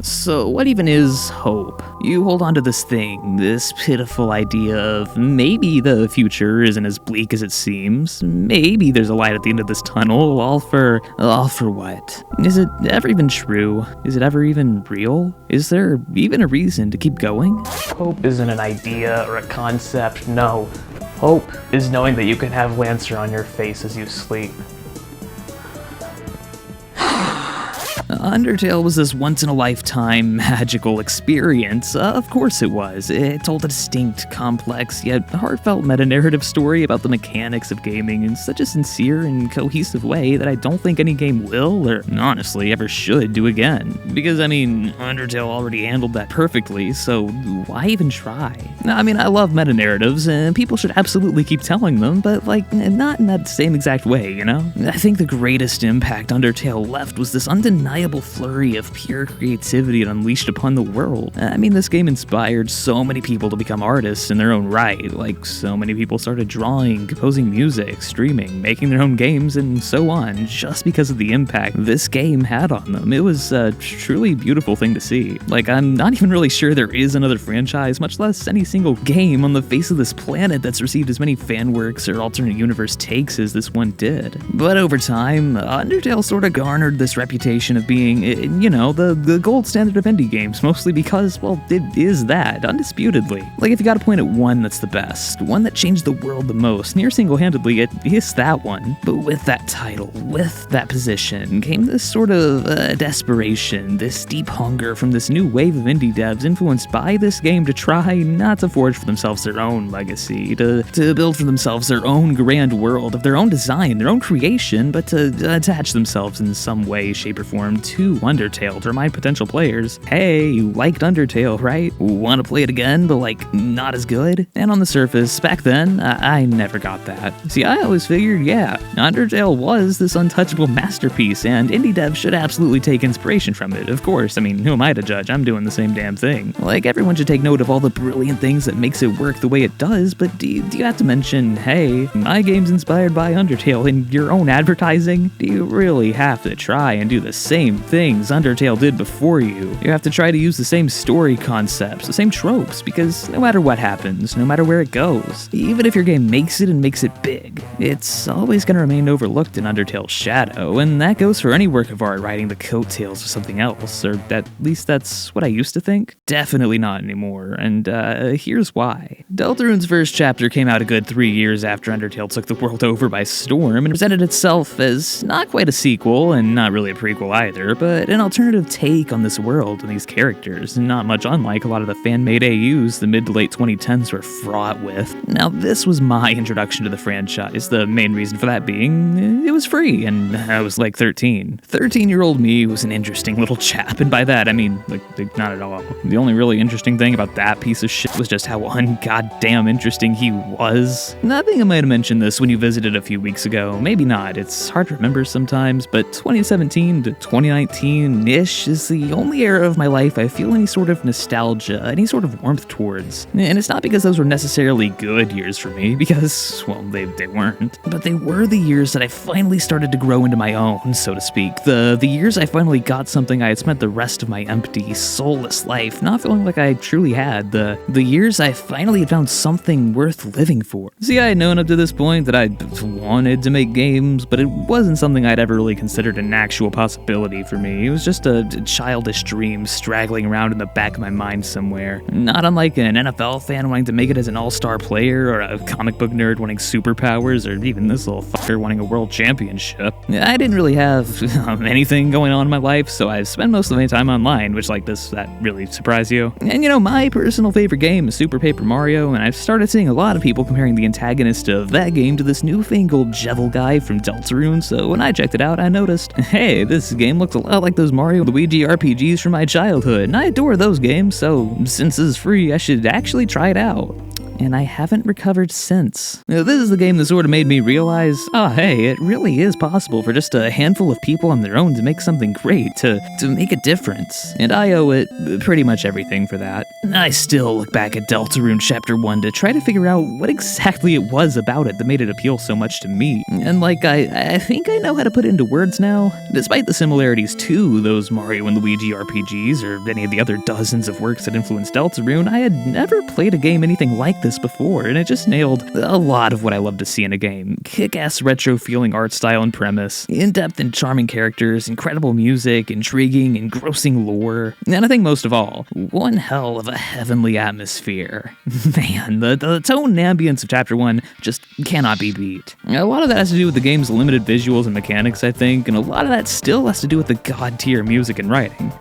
So what even is hope? You hold on to this thing, this pitiful idea of maybe the future isn't as bleak as it seems, maybe there's a light at the end of this tunnel, all for what? Is it ever even true? Is it ever even real? Is there even a reason to keep going? Hope isn't an idea or a concept, no. Hope is knowing that you can have Lancer on your face as you sleep. Undertale was this once-in-a-lifetime magical experience. Of course it was. It told a distinct, complex, yet heartfelt meta-narrative story about the mechanics of gaming in such a sincere and cohesive way that I don't think any game will, or honestly ever should, do again. Because, Undertale already handled that perfectly, so why even try? I love meta-narratives, and people should absolutely keep telling them, but, not in that same exact way, you know? I think the greatest impact Undertale left was this undeniable flurry of pure creativity it unleashed upon the world. This game inspired so many people to become artists in their own right. So many people started drawing, composing music, streaming, making their own games, and so on, just because of the impact this game had on them. It was a truly beautiful thing to see. I'm not even really sure there is another franchise, much less any single game on the face of this planet that's received as many fan works or alternate universe takes as this one did. But over time, Undertale sort of garnered this reputation of being, the gold standard of indie games, mostly because, it is that, undisputedly. If you gotta point at one that's the best, one that changed the world the most, near single-handedly, it is that one. But with that title, with that position, came this sort of desperation, this deep hunger from this new wave of indie devs influenced by this game to try not to forge for themselves their own legacy, to build for themselves their own grand world of their own design, their own creation, but to attach themselves in some way, shape, or form to Undertale to remind potential players, hey, you liked Undertale, right? Want to play it again, but not as good? And on the surface, back then, I never got that. See, I always figured, Undertale was this untouchable masterpiece, and indie devs should absolutely take inspiration from it, of course. Who am I to judge? I'm doing the same damn thing. Everyone should take note of all the brilliant things that makes it work the way it does, but do you have to mention, hey, my game's inspired by Undertale in your own advertising? Do you really have to try and do the same things Undertale did before you? You have to try to use the same story concepts, the same tropes, because no matter what happens, no matter where it goes, even if your game makes it and makes it big, it's always going to remain overlooked in Undertale's shadow, and that goes for any work of art riding the coattails of something else, or at least that's what I used to think. Definitely not anymore, and here's why. Deltarune's first chapter came out a good 3 years after Undertale took the world over by storm and presented itself as not quite a sequel and not really a prequel either, but an alternative take on this world and these characters, not much unlike a lot of the fan-made AUs the mid to late 2010s were fraught with. Now, this was my introduction to the franchise, the main reason for that being, it was free, and I was 13. 13-year-old me was an interesting little chap, and by that, not at all. The only really interesting thing about that piece of shit was just how ungoddamn interesting he was. I think I might have mentioned this when you visited a few weeks ago, maybe not, it's hard to remember sometimes, but 2017 to 2019-ish is the only era of my life I feel any sort of nostalgia, any sort of warmth towards. And it's not because those were necessarily good years for me, because, they weren't. But they were the years that I finally started to grow into my own, so to speak. The years I finally got something I had spent the rest of my empty, soulless life not feeling like I truly had. The years I finally had found something worth living for. See, I had known up to this point that I wanted to make games, but it wasn't something I'd ever really considered an actual possibility for me. It was just a childish dream straggling around in the back of my mind somewhere. Not unlike an NFL fan wanting to make it as an all-star player, or a comic book nerd wanting superpowers, or even this little fucker wanting a world championship. I didn't really have anything going on in my life, so I spent most of my time online, which that really surprised you? And my personal favorite game is Super Paper Mario, and I've started seeing a lot of people comparing the antagonist of that game to this newfangled Jevil guy from Deltarune, so when I checked it out, I noticed, hey, this game looks a lot like those Mario and Luigi RPGs from my childhood, and I adore those games, so since this is free, I should actually try it out. and I haven't recovered since. Now, this is the game that sort of made me realize, oh hey, it really is possible for just a handful of people on their own to make something great, to make a difference. And I owe it pretty much everything for that. I still look back at Deltarune Chapter 1 to try to figure out what exactly it was about it that made it appeal so much to me. And I think I know how to put it into words now. Despite the similarities to those Mario and Luigi RPGs, or any of the other dozens of works that influenced Deltarune, I had never played a game anything like this before, and it just nailed a lot of what I love to see in a game. Kick-ass retro-feeling art style and premise, in-depth and charming characters, incredible music, intriguing, engrossing lore, and I think most of all, one hell of a heavenly atmosphere. Man, the tone and ambience of Chapter 1 just cannot be beat. A lot of that has to do with the game's limited visuals and mechanics, I think, and a lot of that still has to do with the god-tier music and writing,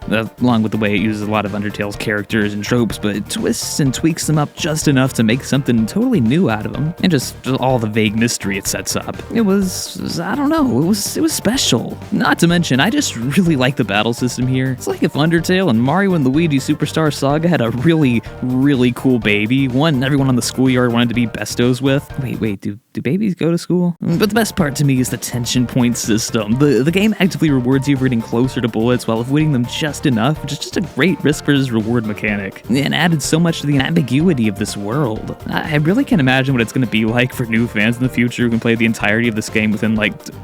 along with the way it uses a lot of Undertale's characters and tropes, but twists and tweaks them up just enough to make something totally new out of them, and just all the vague mystery it sets up. It was, I don't know, it was special. Not to mention, I just really like the battle system here. It's like if Undertale and Mario and Luigi Superstar Saga had a really, really cool baby, one everyone on the schoolyard wanted to be bestos with. Wait, do babies go to school? But the best part to me is the tension point system. The game actively rewards you for getting closer to bullets while avoiding them just enough, which is just a great risk versus reward mechanic, and added so much to the ambiguity of this world. I really can't imagine what it's going to be like for new fans in the future who can play the entirety of this game within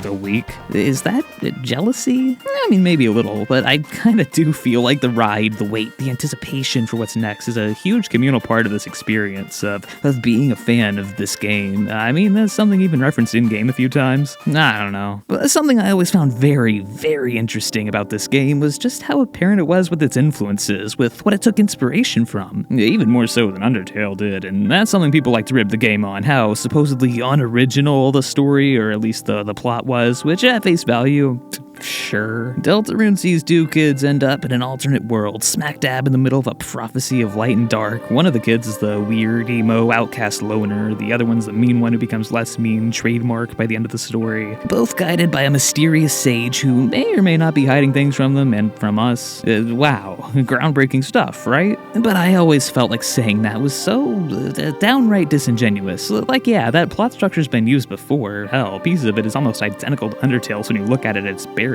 a week. Is that jealousy? I mean, maybe a little, but I kind of do feel like the ride, the wait, the anticipation for what's next is a huge communal part of this experience of being a fan of this game. I mean, that's something even referenced in-game a few times. I don't know. But something I always found very, very interesting about this game was just how apparent it was with its influences, with what it took inspiration from, even more so than Undertale did, and that's something people like to rib the game on, how supposedly unoriginal the story, or at least the plot was, which at face value, sure. Deltarune sees two kids end up in an alternate world, smack dab in the middle of a prophecy of light and dark. One of the kids is the weird, emo, outcast loner. The other one's the mean one who becomes less mean, trademark by the end of the story. Both guided by a mysterious sage who may or may not be hiding things from them and from us. Wow, groundbreaking stuff, right? But I always felt like saying that was so downright disingenuous. Yeah, that plot structure's been used before. Hell, pieces of it is almost identical to Undertale, so when you look at it, it's bare.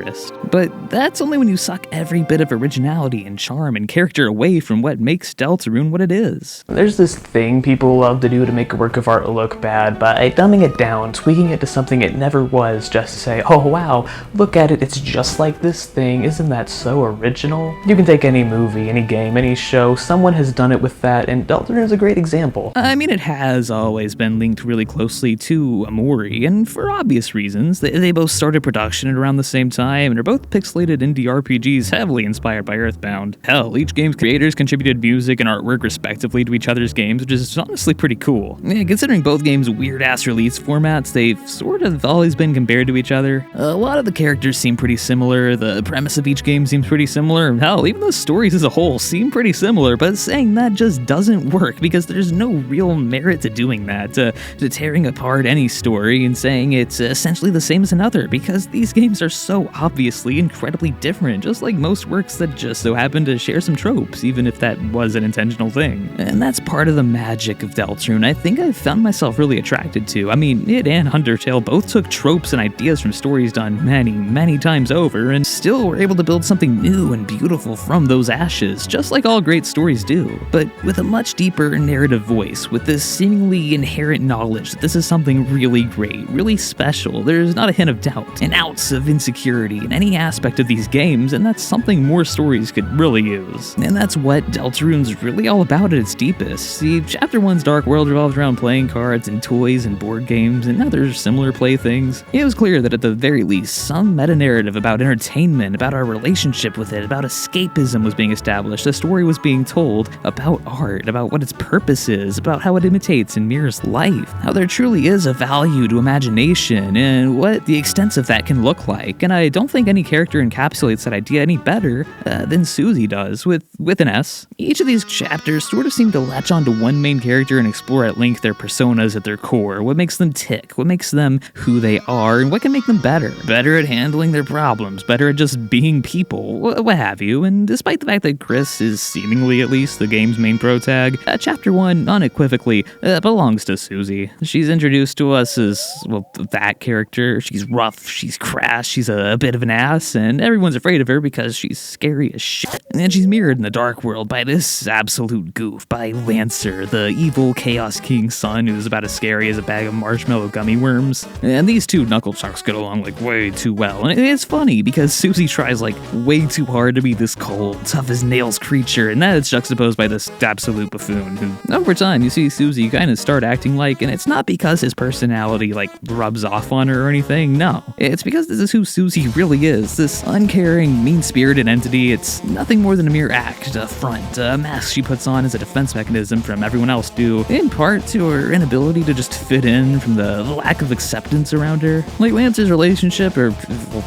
But that's only when you suck every bit of originality and charm and character away from what makes Deltarune what it is. There's this thing people love to do to make a work of art look bad by dumbing it down, tweaking it to something it never was, just to say, oh wow, look at it, it's just like this thing, isn't that so original? You can take any movie, any game, any show, someone has done it with that, and Deltarune's a great example. I mean, it has always been linked really closely to Amori, and for obvious reasons. They both started production at around the same time, and are both pixelated indie RPGs heavily inspired by Earthbound. Hell, each game's creators contributed music and artwork respectively to each other's games, which is honestly pretty cool. Yeah, considering both games' weird-ass release formats, they've sort of always been compared to each other. A lot of the characters seem pretty similar, the premise of each game seems pretty similar, hell, even the stories as a whole seem pretty similar, but saying that just doesn't work because there's no real merit to doing that, to tearing apart any story and saying it's essentially the same as another, because these games are so obviously incredibly different, just like most works that just so happen to share some tropes, even if that was an intentional thing. And that's part of the magic of Deltarune I think I've found myself really attracted to. I mean, it and Undertale both took tropes and ideas from stories done many, many times over, and still were able to build something new and beautiful from those ashes, just like all great stories do, but with a much deeper narrative voice, with this seemingly inherent knowledge that this is something really great, really special. There's not a hint of doubt, an ounce of insecurity in any aspect of these games, and that's something more stories could really use. And that's what Deltarune's really all about at its deepest. See, Chapter 1's dark world revolves around playing cards and toys and board games and other similar playthings. It was clear that at the very least, some meta-narrative about entertainment, about our relationship with it, about escapism was being established. A story was being told about art, about what its purpose is, about how it imitates and mirrors life, how there truly is a value to imagination, and what the extent of that can look like. And I don't think any character encapsulates that idea any better than Susie does, with an S. Each of these chapters sort of seem to latch onto one main character and explore at length their personas at their core, what makes them tick, what makes them who they are, and what can make them better. Better at handling their problems, better at just being people, what have you. And despite the fact that Chris is seemingly at least, the game's main protag, Chapter 1 unequivocally belongs to Susie. She's introduced to us as, well, that character. She's rough, she's crass, she's a bit of an ass, and everyone's afraid of her because she's scary as shit. And she's mirrored in the dark world by this absolute goof, by Lancer, the evil Chaos King's son who's about as scary as a bag of marshmallow gummy worms. And these two knuckle chucks get along like way too well. And it's funny because Susie tries like way too hard to be this cold, tough as nails creature, and that is juxtaposed by this absolute buffoon who, over time, you see Susie kind of start acting like, and it's not because his personality like rubs off on her or anything, no. It's because this is who Susie really is, this uncaring, mean-spirited entity. It's nothing more than a mere act, a front, a mask she puts on as a defense mechanism from everyone else due, in part to her inability to just fit in from the lack of acceptance around her. Like Lance's relationship, or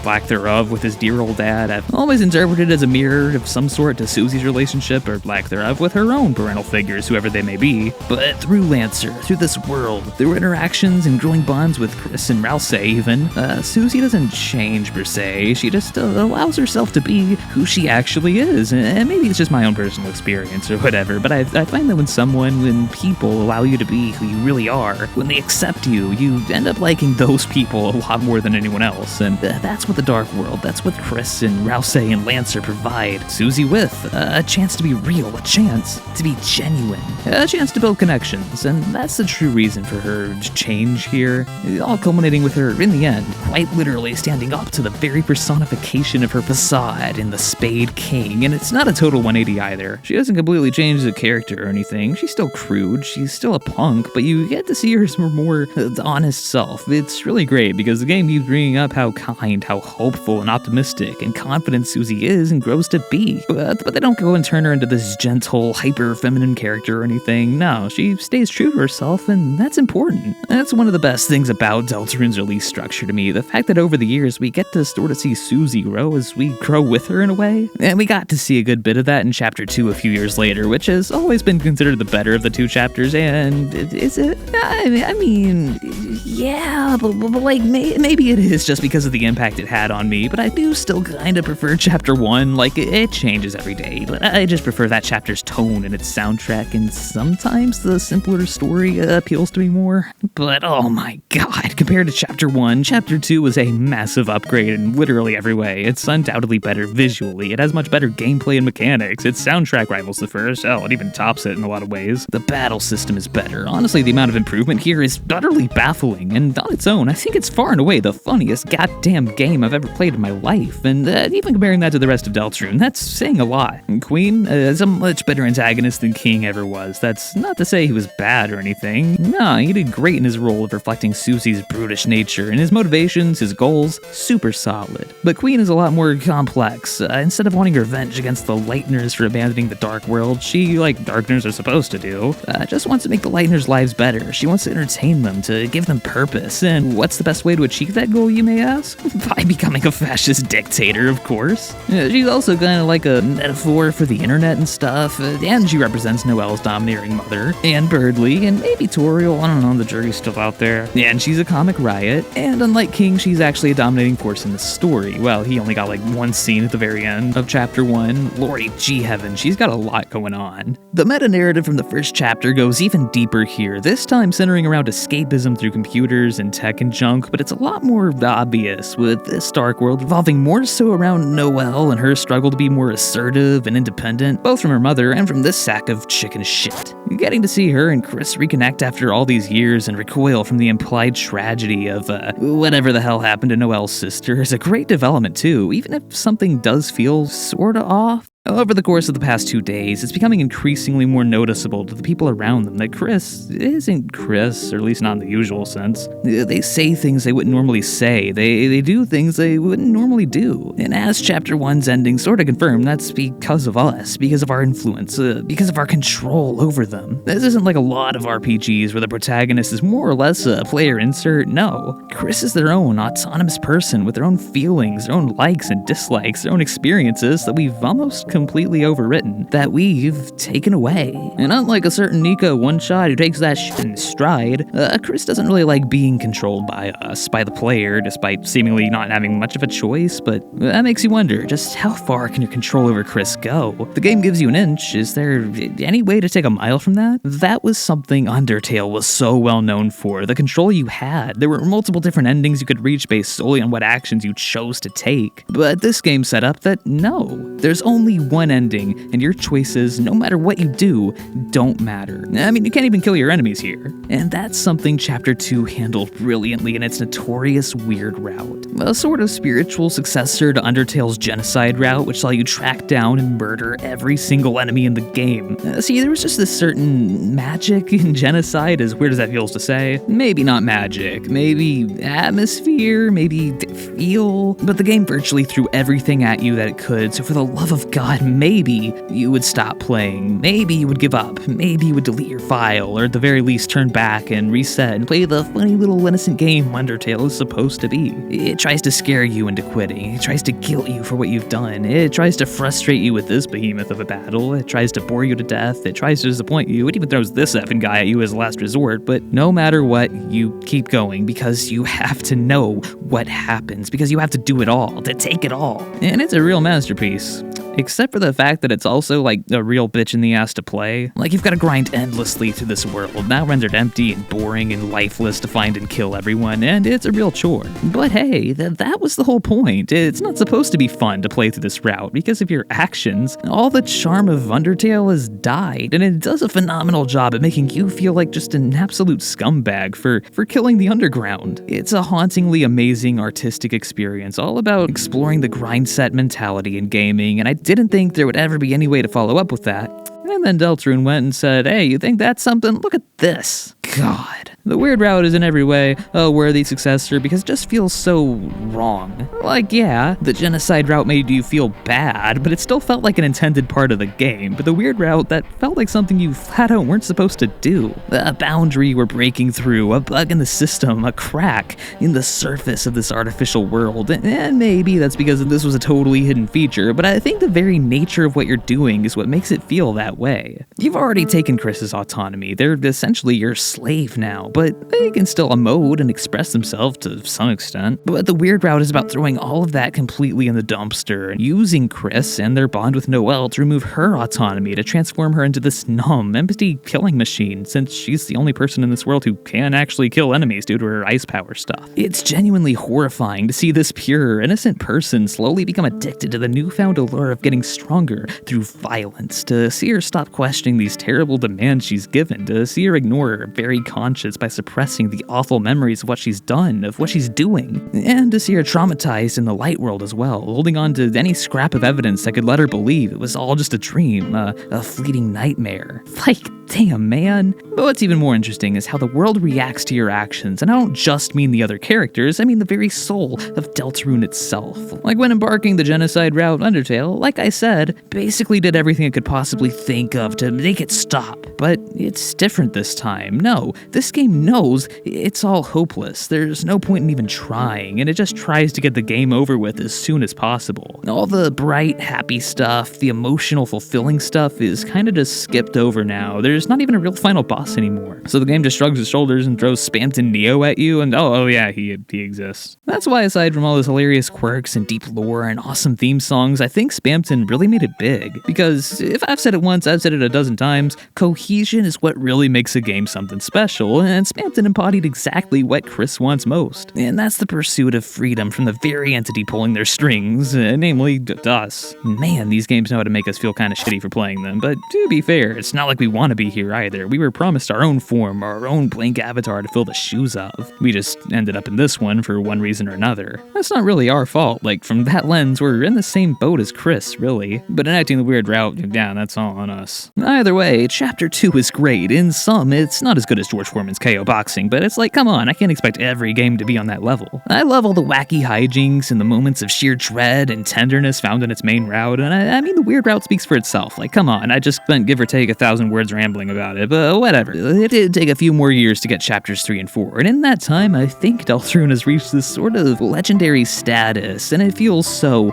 lack thereof, with his dear old dad, I've always interpreted as a mirror of some sort to Susie's relationship, or lack thereof, with her own parental figures, whoever they may be. But through Lancer, through this world, through interactions and growing bonds with Chris and Rouse even, Susie doesn't change per se, she just allows herself to be who she actually is. And maybe it's just my own personal experience or whatever, but I find that when people allow you to be who you really are, when they accept you, you end up liking those people a lot more than anyone else. And that's what the dark world, that's what Chris and Rouse and Lancer provide Susie with. A chance to be real, a chance to be genuine, a chance to build connections, and that's the true reason for her change here, all culminating with her, in the end, quite literally standing up to the very personification of her facade in the Spade King. And it's not a total 180 either. She doesn't completely change the character or anything. She's still crude, she's still a punk, but you get to see her as her more honest self. It's really great because the game keeps bringing up how kind, how hopeful and optimistic and confident Susie is and grows to be. But they don't go and turn her into this gentle, hyper-feminine character or anything. No, she stays true to herself, and that's important. That's one of the best things about Deltarune's release structure to me, the fact that over the years we get to sort of see Susie grow as we grow with her in a way. And we got to see a good bit of that in Chapter 2 a few years later, which has always been considered the better of the two chapters, and is it? I mean, yeah, but like, maybe it is just because of the impact it had on me, but I do still kind of prefer Chapter 1, like, it changes every day, but I just prefer that chapter's tone and its soundtrack, and sometimes the simpler story appeals to me more. But oh my god, compared to Chapter 1, Chapter 2 was a massive upgrade in literally every way. It's undoubtedly better visually, it has much better gameplay and mechanics, its soundtrack rivals the first, hell, it even tops it in a lot of ways. The battle system is better. Honestly, the amount of improvement here is utterly baffling, and on its own, I think it's far and away the funniest goddamn game I've ever played in my life, and even comparing that to the rest of Deltarune, that's saying a lot. And Queen is a much better antagonist than King ever was. That's not to say he was bad or anything. No, he did great in his role of reflecting Susie's brutish nature, and his motivations, his goals, super solid. But Queen is a lot more complex. Instead of wanting revenge against the Lightners for abandoning the Dark World, she, like Darkners are supposed to do, just wants to make the Lightners' lives better. She wants to entertain them, to give them purpose. And what's the best way to achieve that goal, you may ask? By becoming a fascist dictator, of course. She's also kind of like a metaphor for the internet and stuff, and she represents Noelle's domineering mother, and Birdly, and maybe Toriel, I don't know, the jury's still out there. And she's a comic riot, and unlike King, she's actually a dominating force in the story. Well, he only got like one scene at the very end of Chapter 1. Lordy G heaven, she's got a lot going on. The meta-narrative from the first chapter goes even deeper here, this time centering around escapism through computers and tech and junk, but it's a lot more obvious, with this dark world revolving more so around Noelle and her struggle to be more assertive and independent, both from her mother and from this sack of chicken shit. Getting to see her and Chris reconnect after all these years and recoil from the implied tragedy of whatever the hell happened to Noelle's sister is a great development too, even if something does feel sorta off. Over the course of the past 2 days, it's becoming increasingly more noticeable to the people around them that Chris isn't Chris, or at least not in the usual sense. They say things they wouldn't normally say, they do things they wouldn't normally do. And as Chapter 1's ending sort of confirmed, that's because of us, because of our influence, because of our control over them. This isn't like a lot of RPGs where the protagonist is more or less a player insert. No, Chris is their own autonomous person with their own feelings, their own likes and dislikes, their own experiences that we've almost completely overwritten, that we've taken away. And unlike a certain Nico one-shot who takes that shit in stride, Chris doesn't really like being controlled by us, by the player, despite seemingly not having much of a choice, but that makes you wonder, just how far can your control over Chris go? The game gives you an inch, is there any way to take a mile from that? That was something Undertale was so well known for, the control you had. There were multiple different endings you could reach based solely on what actions you chose to take. But this game set up that no, there's only one ending, and your choices, no matter what you do, don't matter. I mean, you can't even kill your enemies here. And that's something Chapter 2 handled brilliantly in its notorious weird route. A sort of spiritual successor to Undertale's genocide route, which saw you track down and murder every single enemy in the game. See, there was just this certain magic in genocide, as weird as that feels to say. Maybe not magic, maybe atmosphere, maybe feel, but the game virtually threw everything at you that it could, so for the love of God, maybe you would stop playing, maybe you would give up, maybe you would delete your file, or at the very least turn back and reset and play the funny little innocent game Undertale is supposed to be. It tries to scare you into quitting, it tries to guilt you for what you've done, it tries to frustrate you with this behemoth of a battle, it tries to bore you to death, it tries to disappoint you, it even throws this effing guy at you as a last resort, but no matter what, you keep going because you have to know what happens, because you have to do it all, to take it all. And it's a real masterpiece. Except for the fact that it's also like a real bitch in the ass to play. Like you've got to grind endlessly through this world, now rendered empty and boring and lifeless to find and kill everyone, and it's a real chore. But hey, that was the whole point. It's not supposed to be fun to play through this route because of your actions. All the charm of Undertale has died, and it does a phenomenal job at making you feel like just an absolute scumbag for killing the underground. It's a hauntingly amazing artistic experience, all about exploring the grind set mentality in gaming, and I didn't think there would ever be any way to follow up with that. And then Deltarune went and said, hey, you think that's something? Look at this. God. The weird route is in every way a worthy successor because it just feels so wrong. Like, yeah, the genocide route made you feel bad, but it still felt like an intended part of the game. But the weird route, that felt like something you flat out weren't supposed to do. A boundary we're breaking through, a bug in the system, a crack in the surface of this artificial world. And maybe that's because this was a totally hidden feature, but I think the very nature of what you're doing is what makes it feel that way. You've already taken Chris's autonomy. They're essentially your slave now, but they can still emote and express themselves to some extent. But the weird route is about throwing all of that completely in the dumpster and using Chris and their bond with Noelle to remove her autonomy, to transform her into this numb, empty killing machine, since she's the only person in this world who can actually kill enemies due to her ice power stuff. It's genuinely horrifying to see this pure, innocent person slowly become addicted to the newfound allure of getting stronger through violence, to see her stop questioning these terrible demands she's given, to see her ignore her very conscience by suppressing the awful memories of what she's done, of what she's doing, and to see her traumatized in the light world as well, holding on to any scrap of evidence that could let her believe it was all just a dream, a fleeting nightmare. Like, damn, man. But what's even more interesting is how the world reacts to your actions, and I don't just mean the other characters, I mean the very soul of Deltarune itself. Like when embarking the genocide route, Undertale, like I said, basically did everything it could possibly think of to make it stop. But it's different this time. No, this game knows it's all hopeless. There's no point in even trying, and it just tries to get the game over with as soon as possible. All the bright, happy stuff, the emotional, fulfilling stuff is kind of just skipped over now. There's not even a real final boss anymore. So the game just shrugs its shoulders and throws Spamton Neo at you, and oh yeah, he exists. That's why, aside from all his hilarious quirks and deep lore and awesome theme songs, I think Spamton really made it big. Because if I've said it once, I've said it a dozen times, cohesion is what really makes a game something special, and Spamton embodied exactly what Chris wants most. And that's the pursuit of freedom from the very entity pulling their strings, namely us. Man, these games know how to make us feel kind of shitty for playing them, but to be fair, it's not like we want to be here either. We were promised our own form, our own blank avatar to fill the shoes of. We just ended up in this one for one reason or another. That's not really our fault. Like, from that lens, we're in the same boat as Chris, really. But enacting the weird route, yeah, that's all on us. Either way, Chapter 2 is great. In some, it's not as good as George Foreman's KO boxing, but it's like, come on, I can't expect every game to be on that level. I love all the wacky hijinks and the moments of sheer dread and tenderness found in its main route, and I mean, the weird route speaks for itself. Like, come on, I just spent give or take 1,000 words rambling rambling about it, but whatever. It did take a few more years to get chapters 3 and 4, and in that time, I think Deltarune has reached this sort of legendary status, and it feels so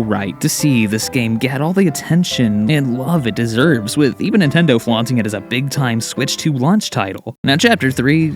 right to see this game get all the attention and love it deserves, with even Nintendo flaunting it as a big-time Switch 2 launch title. Now, chapter 3,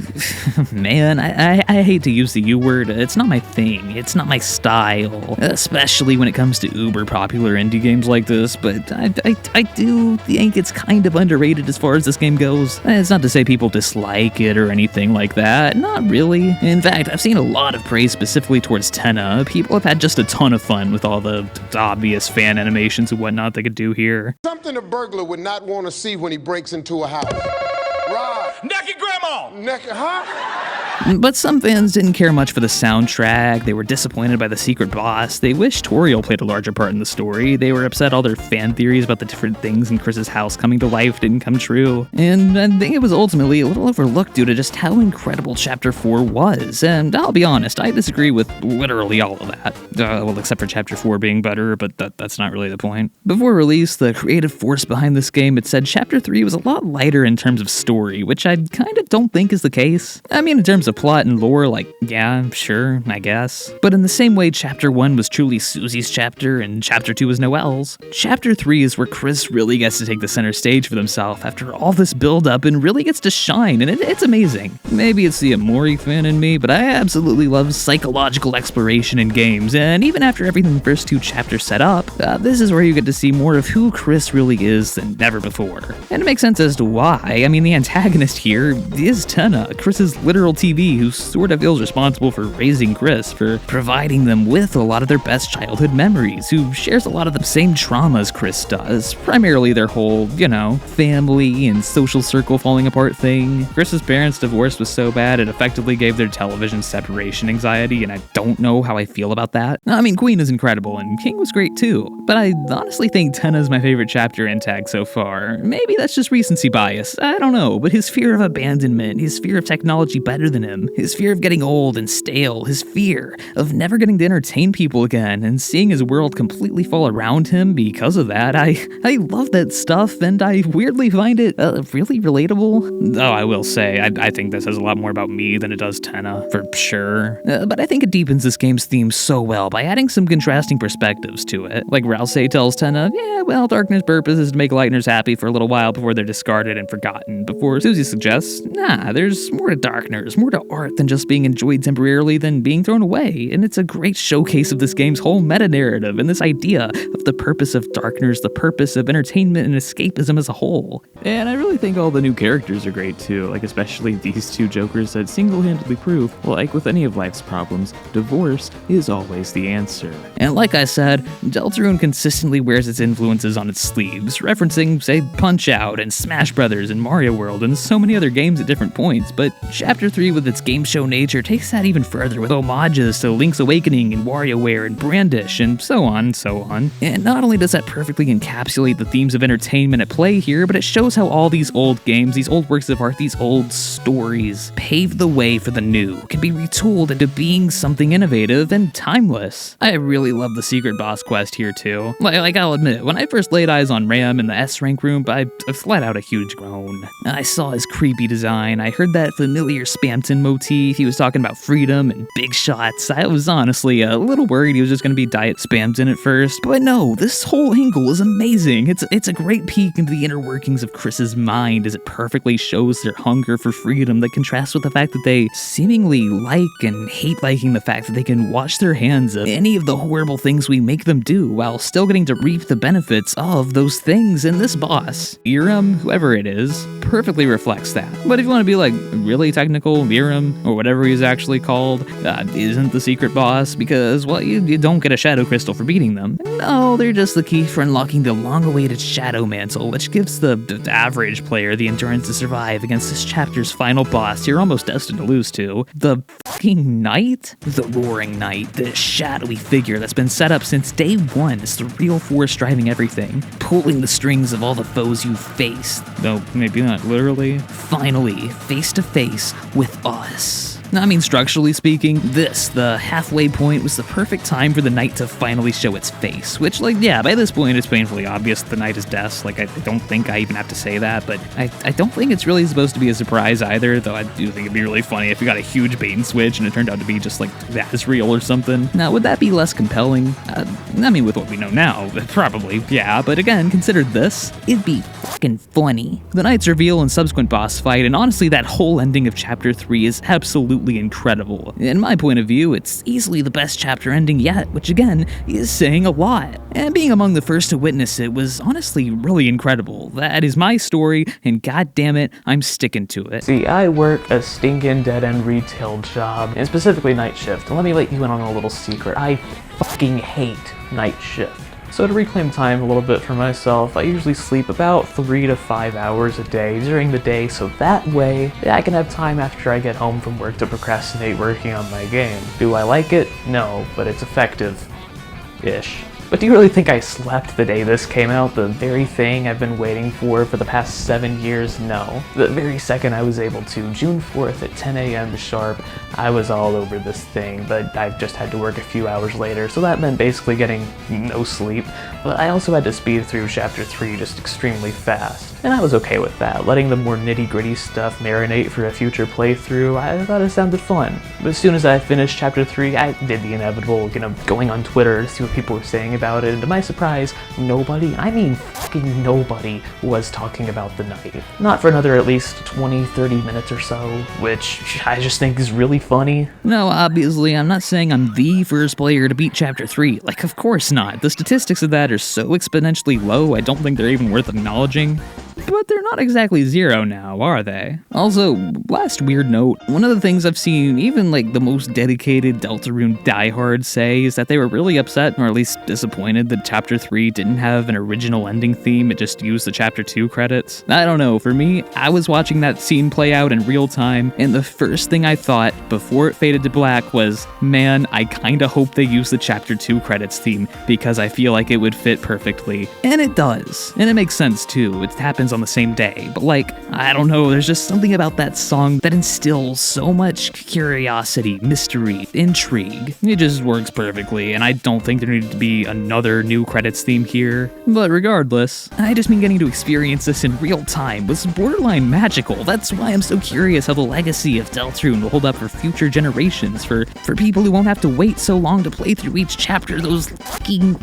man, I hate to use the U word, it's not my thing, it's not my style, especially when it comes to uber popular indie games like this, but I do think it's kind of underrated as far as this game goes. It's not to say people dislike it or anything like that, not really. In fact, I've seen a lot of praise specifically towards Tenna. People have had just a ton of fun with all the obvious fan animations and whatnot they could do here. Something a burglar would not want to see when he breaks into a house. Right. Naked grandma! Naked, huh? But some fans didn't care much for the soundtrack, they were disappointed by the secret boss, they wished Toriel played a larger part in the story, they were upset all their fan theories about the different things in Chris's house coming to life didn't come true, and I think it was ultimately a little overlooked due to just how incredible Chapter 4 was, and I'll be honest, I disagree with literally all of that. Well, except for Chapter 4 being better, but that's not really the point. Before release, the creative force behind this game had said Chapter 3 was a lot lighter in terms of story, which I kind of don't think is the case. I mean, in terms of plot and lore, like, yeah, sure, I guess. But in the same way Chapter 1 was truly Susie's chapter and Chapter 2 was Noelle's, Chapter 3 is where Chris really gets to take the center stage for himself after all this build-up and really gets to shine, and it's amazing. Maybe it's the Amori fan in me, but I absolutely love psychological exploration in games, and even after everything the first 2 chapters set up, this is where you get to see more of who Chris really is than ever before. And it makes sense as to why. I mean, the antagonist here is Tenna, Chris's literal TV, who sort of feels responsible for raising Chris, for providing them with a lot of their best childhood memories, who shares a lot of the same traumas Chris does, primarily their whole, family and social circle falling apart thing. Chris's parents' divorce was so bad it effectively gave their television separation anxiety, and I don't know how I feel about that. I mean, Queen is incredible, and King was great too, but I honestly think Tenna is my favorite chapter and tag so far. Maybe that's just recency bias, I don't know, but his fear of abandonment, his fear of technology better than him, his fear of getting old and stale, his fear of never getting to entertain people again, and seeing his world completely fall around him because of that, I love that stuff, and I weirdly find it really relatable. Though I will say, I think this says a lot more about me than it does Tenna, for sure. But I think it deepens this game's theme so well by adding some contrasting perspectives to it. Like Rouse tells Tenna, yeah, well, Darkner's purpose is to make Lightners happy for a little while before they're discarded and forgotten, before Susie suggests, nah, there's more to Darkners, more to art than just being enjoyed temporarily than being thrown away, and it's a great showcase of this game's whole meta-narrative and this idea of the purpose of Darkners, the purpose of entertainment and escapism as a whole. And I really think all the new characters are great too, like especially these 2 jokers that single-handedly prove, like with any of life's problems, divorce is always the answer. And like I said, Deltarune consistently wears its influences on its sleeves, referencing, say, Punch-Out and Smash Brothers and Mario World and so many other games at different points, but Chapter 3 with its game show nature takes that even further with homages to Link's Awakening and WarioWare and Brandish and so on and so on. And not only does that perfectly encapsulate the themes of entertainment at play here, but it shows how all these old games, these old works of art, these old stories pave the way for the new, can be retooled into being something innovative and timeless. I really love the secret boss quest here too. Like I'll admit, when I first laid eyes on Ram in the S-rank room, I let out a huge groan. I saw his creepy design, I heard that familiar Spamton motif, he was talking about freedom and big shots. I was honestly a little worried he was just gonna be Diet Spamton at first, but no, this whole angle is amazing. It's a great peek into the inner workings of Chris's mind as it perfectly shows their hunger for freedom that contrasts with the fact that they seemingly like and hate liking the fact that they can wash their hands of any of the horrible things we make them do while still getting to reap the benefits of those things. And this boss, Iram, whoever it is, perfectly reflects that. But if you want to be like really technical, Iram, or whatever he's actually called, isn't the secret boss because, well, you don't get a shadow crystal for beating them. No, they're just the key for unlocking the long-awaited Shadow Mantle, which gives the average player the endurance to survive against this chapter's final boss you're almost destined to lose to, the fucking Knight? The Roaring Knight, this shadowy figure that's been set up since day one as the real force driving everything, pulling the strings of all the foes you've faced, though maybe not literally, finally face to face with us. I mean, structurally speaking, the halfway point, was the perfect time for the knight to finally show its face, which, like, yeah, by this point it's painfully obvious the knight is Death's. Like, I don't think I even have to say that, but I don't think it's really supposed to be a surprise either, though I do think it'd be really funny if you got a huge bait and switch and it turned out to be just, like, Asriel or something. Now, would that be less compelling? I mean, with what we know now, probably, yeah, but again, consider this. It'd be fucking funny. The knight's reveal and subsequent boss fight, and honestly, that whole ending of Chapter 3 is absolutely incredible. In my point of view, it's easily the best chapter ending yet, which again, is saying a lot. And being among the first to witness it was honestly really incredible. That is my story, and goddammit, I'm sticking to it. See, I work a stinking dead-end retail job, and specifically night shift. And let me let you in on a little secret. I fucking hate night shift. So to reclaim time a little bit for myself, I usually sleep about 3 to 5 hours a day during the day, so that way I can have time after I get home from work to procrastinate working on my game. Do I like it? No, but it's effective-ish. But do you really think I slept the day this came out? The very thing I've been waiting for the past 7 years? No. The very second I was able to, June 4th at 10 a.m. sharp, I was all over this thing, but I just had to work a few hours later, so that meant basically getting no sleep. But I also had to speed through Chapter 3 just extremely fast. And I was okay with that, letting the more nitty-gritty stuff marinate for a future playthrough. I thought it sounded fun. But as soon as I finished Chapter 3, I did the inevitable, going on Twitter to see what people were saying about it, and to my surprise, nobody, I mean fucking nobody, was talking about the night. Not for another at least 20-30 minutes or so, which I just think is really funny. No, obviously, I'm not saying I'm the first player to beat Chapter 3. Like, of course not. The statistics of that are so exponentially low, I don't think they're even worth acknowledging. But they're not exactly zero now, are they? Also, last weird note, one of the things I've seen even like the most dedicated Deltarune diehards say is that they were really upset, or at least disappointed, that Chapter 3 didn't have an original ending theme, it just used the Chapter 2 credits. I don't know, for me, I was watching that scene play out in real time, and the first thing I thought before it faded to black was, man, I kinda hope they use the Chapter 2 credits theme, because I feel like it would fit perfectly. And it does. And it makes sense too, it happens on the same day, but like, I don't know, there's just something about that song that instills so much curiosity, mystery, intrigue. It just works perfectly, and I don't think there needed to be another new credits theme here. But regardless, I just mean getting to experience this in real time was borderline magical. That's why I'm so curious how the legacy of Deltarune will hold up for future generations, for people who won't have to wait so long to play through each chapter, those fucking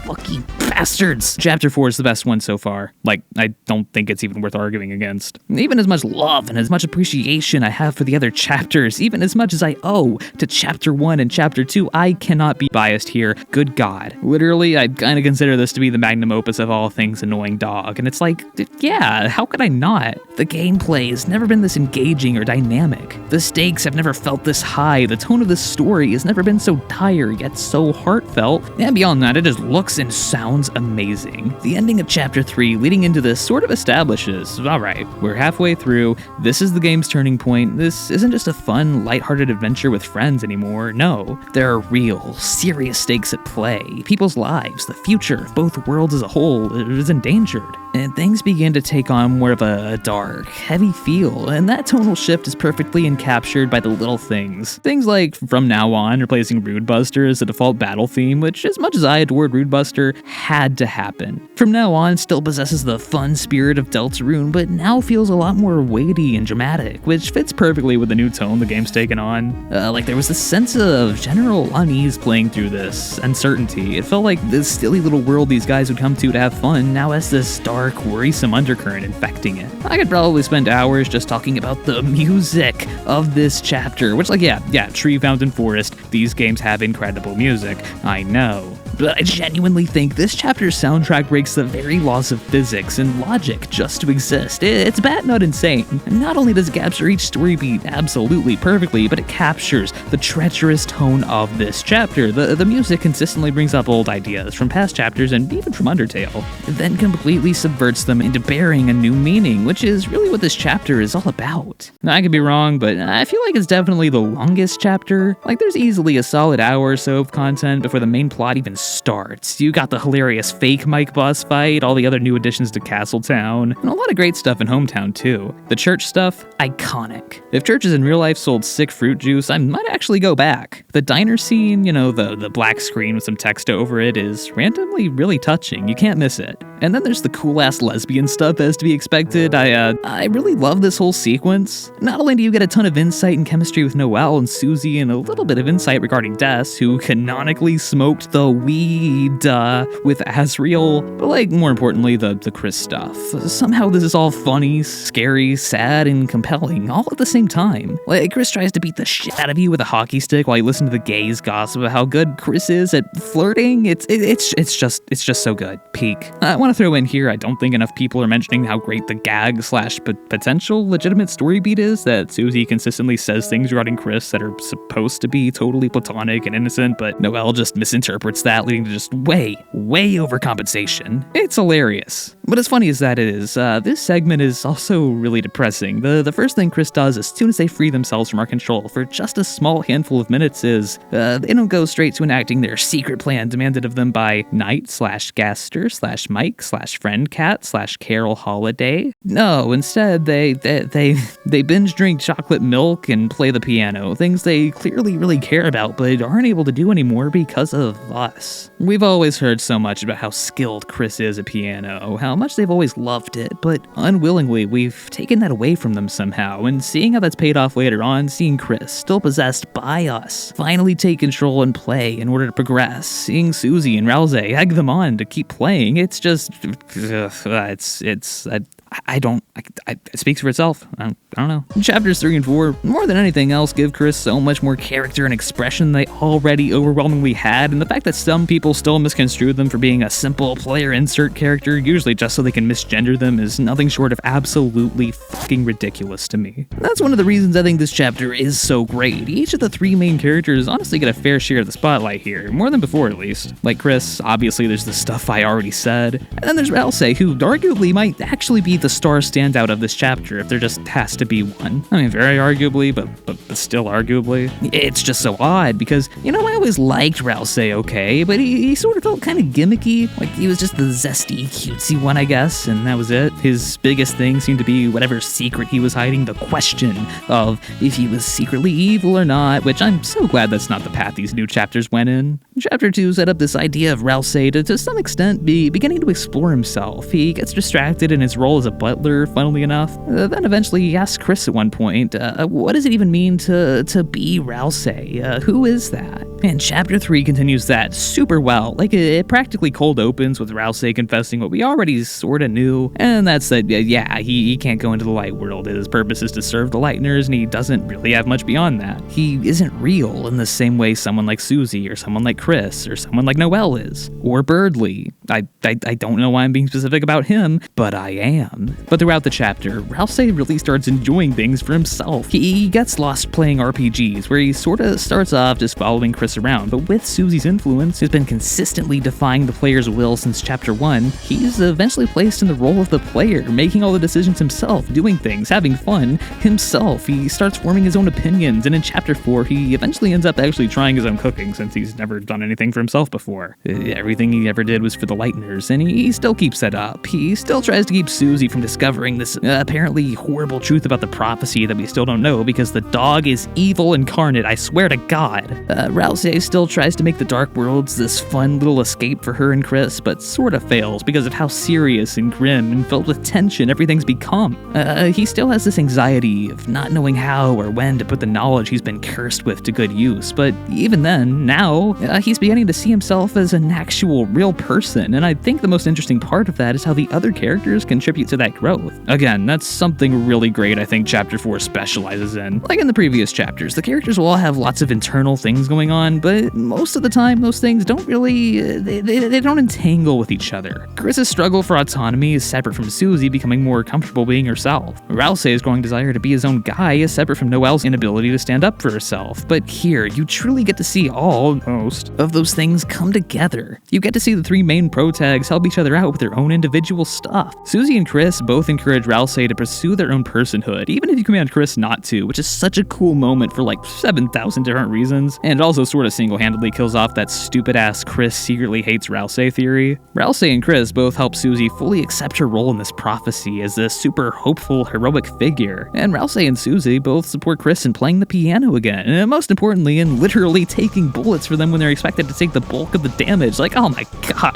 bastards. Chapter 4 is the best one so far. Like, I don't think it's even worth arguing against. Even as much love and as much appreciation I have for the other chapters, even as much as I owe to Chapter 1 and Chapter 2, I cannot be biased here. Good God. Literally, I kind of consider this to be the magnum opus of all things annoying dog, and it's like, yeah, how could I not? The gameplay has never been this engaging or dynamic. The stakes have never felt this high. The tone of this story has never been so dire, yet so heartfelt. And beyond that, it just looks and sounds amazing. The ending of Chapter 3 leading into this sort of establishes, alright, we're halfway through, this is the game's turning point, this isn't just a fun, lighthearted adventure with friends anymore, no. There are real, serious stakes at play. People's lives, the future of both worlds as a whole is endangered. And things begin to take on more of a dark, heavy feel, and that tonal shift is perfectly encaptured by the little things. Things like, from now on, replacing Rudebuster as the default battle theme, which, as much as I adored Rudebuster, had to happen. From now on, still possesses the fun spirit of Deltarune, but now feels a lot more weighty and dramatic, which fits perfectly with the new tone the game's taken on. Like, there was this sense of general unease playing through this, uncertainty. It felt like this silly little world these guys would come to have fun now has this dark, worrisome undercurrent infecting it. I could probably spend hours just talking about the music of this chapter, which, like, yeah, Tree, Fountain, Forest, these games have incredible music, I know. But I genuinely think this chapter's soundtrack breaks the very laws of physics and logic just to exist. It's bat nut insane. Not only does it capture each story beat absolutely perfectly, but it captures the treacherous tone of this chapter. The music consistently brings up old ideas from past chapters and even from Undertale, and then completely subverts them into bearing a new meaning, which is really what this chapter is all about. Now, I could be wrong, but I feel like it's definitely the longest chapter. Like, there's easily a solid hour or so of content before the main plot even starts. You got the hilarious fake Mike boss fight, all the other new additions to Castletown, and a lot of great stuff in Hometown too. The church stuff, iconic. If churches in real life sold sick fruit juice, I might actually go back. The diner scene, the black screen with some text over it, is randomly really touching. You can't miss it. And then there's the cool-ass lesbian stuff as to be expected. I really love this whole sequence. Not only do you get a ton of insight and chemistry with Noelle and Susie, and a little bit of insight regarding Des, who canonically smoked the weed with Asriel, but more importantly, the Chris stuff. Somehow this is all funny, scary, sad, and compelling, all at the same time. Chris tries to beat the shit out of you with a hockey stick while you listen to the gays gossip about how good Chris is at flirting. It's just so good. Peak. I want to throw in here, I don't think enough people are mentioning how great the gag/potential legitimate story beat is, that Susie consistently says things regarding Chris that are supposed to be totally platonic and innocent, but Noelle just misinterprets that, leading to just way overcompensation. It's hilarious. But as funny as that is, this segment is also really depressing. The first thing Chris does as soon as they free themselves from our control for just a small handful of minutes is, they don't go straight to enacting their secret plan demanded of them by Knight/Gaster/Mike/friend cat/Carol Holiday. No, instead they binge drink chocolate milk and play the piano, things they clearly really care about but aren't able to do anymore because of us. We've always heard so much about how skilled Chris is at piano, how much they've always loved it, but unwillingly we've taken that away from them somehow, and seeing how that's paid off later on, seeing Chris, still possessed by us, finally take control and play in order to progress, seeing Susie and Rouse egg them on to keep playing, it's just, it speaks for itself. I don't know. Chapters 3 and 4, more than anything else, give Chris so much more character and expression they already overwhelmingly had, and the fact that some people still misconstrue them for being a simple player insert character, usually just so they can misgender them, is nothing short of absolutely fucking ridiculous to me. That's one of the reasons I think this chapter is so great. Each of the three main characters honestly get a fair share of the spotlight here, more than before at least. Like Chris, obviously there's the stuff I already said, and then there's Rouse, who arguably might actually be the star standout of this chapter if there just has to be one. I mean, very arguably, but still arguably. It's just so odd because, I always liked Rouse, okay, but he sort of felt kind of gimmicky, like he was just the zesty, cutesy one, I guess, and that was it. His biggest thing seemed to be whatever secret he was hiding, the question of if he was secretly evil or not, which I'm so glad that's not the path these new chapters went in. Chapter 2 set up this idea of Rouse to some extent be beginning to explore himself. He gets distracted in his role as a butler, funnily enough. Then eventually he asks Chris at one point, what does it even mean to be Rouse? Who is that? And chapter 3 continues that super well. It practically cold opens with Rouse confessing what we already sorta knew, and that's that, he can't go into the light world. His purpose is to serve the Lightners, and he doesn't really have much beyond that. He isn't real in the same way someone like Susie, or someone like Chris, or someone like Noelle is, or Birdley. I don't know why I'm being specific about him, but I am. But throughout the chapter, Rouse really starts enjoying things for himself. He gets lost playing RPGs, where he sorta starts off just following Chris around, but with Susie's influence, who's been consistently defying the player's will since chapter 1, he's eventually placed in the role of the player, making all the decisions himself, doing things, having fun himself. He starts forming his own opinions, and in chapter 4, he eventually ends up actually trying his own cooking, since he's never done anything for himself before. Everything he ever did was for the Lightners, and he still keeps that up. He still tries to keep Susie from discovering this apparently horrible truth about the prophecy that we still don't know, because the dog is evil incarnate, I swear to God. Rouse still tries to make the Dark Worlds this fun little escape for her and Chris, but sort of fails because of how serious and grim and filled with tension everything's become. He still has this anxiety of not knowing how or when to put the knowledge he's been cursed with to good use, but even then, now, he's beginning to see himself as an actual real person, and I think the most interesting part of that is how the other characters contribute to that growth. Again, that's something really great I think chapter 4 specializes in. Like in the previous chapters, the characters will all have lots of internal things going on, but most of the time those things don't really, they don't entangle with each other. Chris's struggle for autonomy is separate from Susie becoming more comfortable being herself. Rouse's growing desire to be his own guy is separate from Noelle's inability to stand up for herself. But here, you truly get to see almost of those things come together. You get to see the three main protags help each other out with their own individual stuff. Susie and Chris both encourage Rouse to pursue their own personhood, even if you command Chris not to, which is such a cool moment for like 7,000 different reasons, and it also sort sort of single-handedly kills off that stupid-ass Chris secretly hates Rousey theory. Rousey and Chris both help Susie fully accept her role in this prophecy as a super hopeful, heroic figure. And Rousey and Susie both support Chris in playing the piano again, and most importantly, in literally taking bullets for them when they're expected to take the bulk of the damage. Like, oh my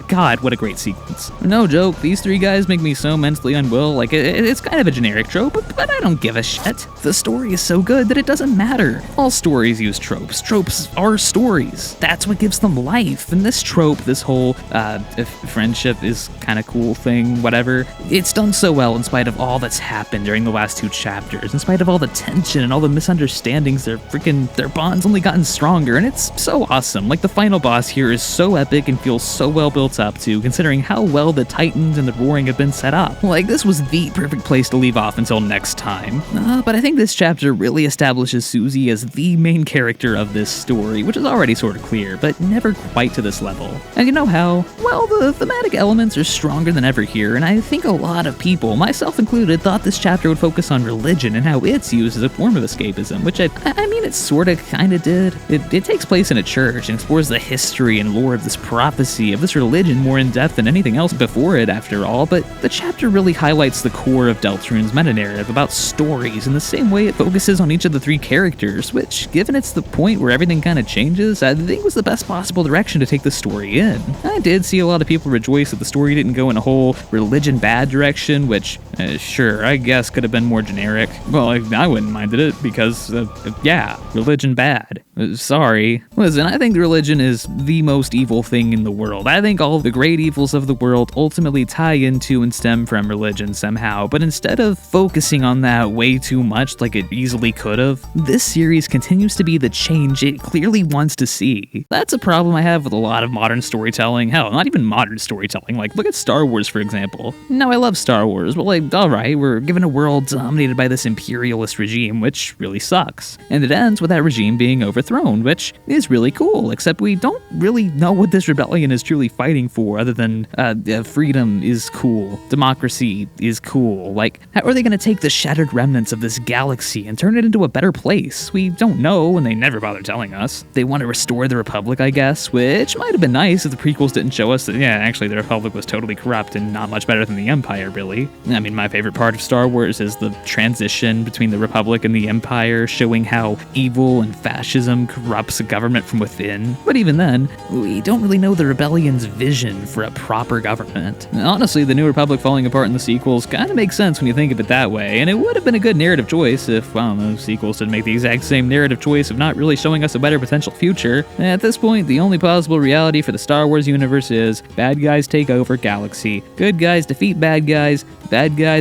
god, what a great sequence. No joke, these three guys make me so mentally unwell. Like, it's kind of a generic trope, but I don't give a shit. The story is so good that it doesn't matter. All stories use tropes. Tropes are stories. That's what gives them life. And this trope, this whole if friendship is kind of cool thing, whatever, it's done so well in spite of all that's happened during the last two chapters, in spite of all the tension and all the misunderstandings. Their bond's only gotten stronger, and it's so awesome. Like, the final boss here is so epic and feels so well built up to, considering how well the Titans and the Roaring have been set up. Like, this was the perfect place to leave off until next time. But I think this chapter really establishes Susie as the main character of this story, which is already sort of clear, but never quite to this level. And you know how? Well, the thematic elements are stronger than ever here, and I think a lot of people, myself included, thought this chapter would focus on religion and how it's used as a form of escapism, which I mean, it sorta kinda did. It takes place in a church and explores the history and lore of this prophecy, of this religion, more in depth than anything else before it, after all, but the chapter really highlights the core of Deltarune's metanarrative about stories in the same way it focuses on each of the three characters, which, given it's the point where everything kinda changes, I think was the best possible direction to take the story in. I did see a lot of people rejoice that the story didn't go in a whole religion bad direction, which, sure, I guess could have been more generic. Well, I wouldn't minded it because, yeah, religion bad. Sorry. Listen, I think religion is the most evil thing in the world. I think all the great evils of the world ultimately tie into and stem from religion somehow, but instead of focusing on that way too much like it easily could have, this series continues to be the change it clearly wants to see. That's a problem I have with a lot of modern storytelling. Hell, not even modern storytelling. Like, look at Star Wars, for example. Now, I love Star Wars, but like, alright, we're given a world dominated by this imperialist regime, which really sucks. And it ends with that regime being overthrown, which is really cool, except we don't really know what this rebellion is truly fighting for, other than, freedom is cool, democracy is cool. Like, how are they gonna take the shattered remnants of this galaxy and turn it into a better place? We don't know, and they never bother telling us. They want to restore the Republic, I guess, which might have been nice if the prequels didn't show us that, yeah, actually the Republic was totally corrupt and not much better than the Empire, really. I mean, my favorite part of Star Wars is the transition between the Republic and the Empire, showing how evil and fascism corrupts a government from within. But even then, we don't really know the rebellion's vision for a proper government. Honestly, the New Republic falling apart in the sequels kind of makes sense when you think of it that way, and it would have been a good narrative choice if, well, the sequels didn't make the exact same narrative choice of not really showing us a better potential future. At this point, the only possible reality for the Star Wars universe is bad guys take over galaxy, good guys defeat bad guys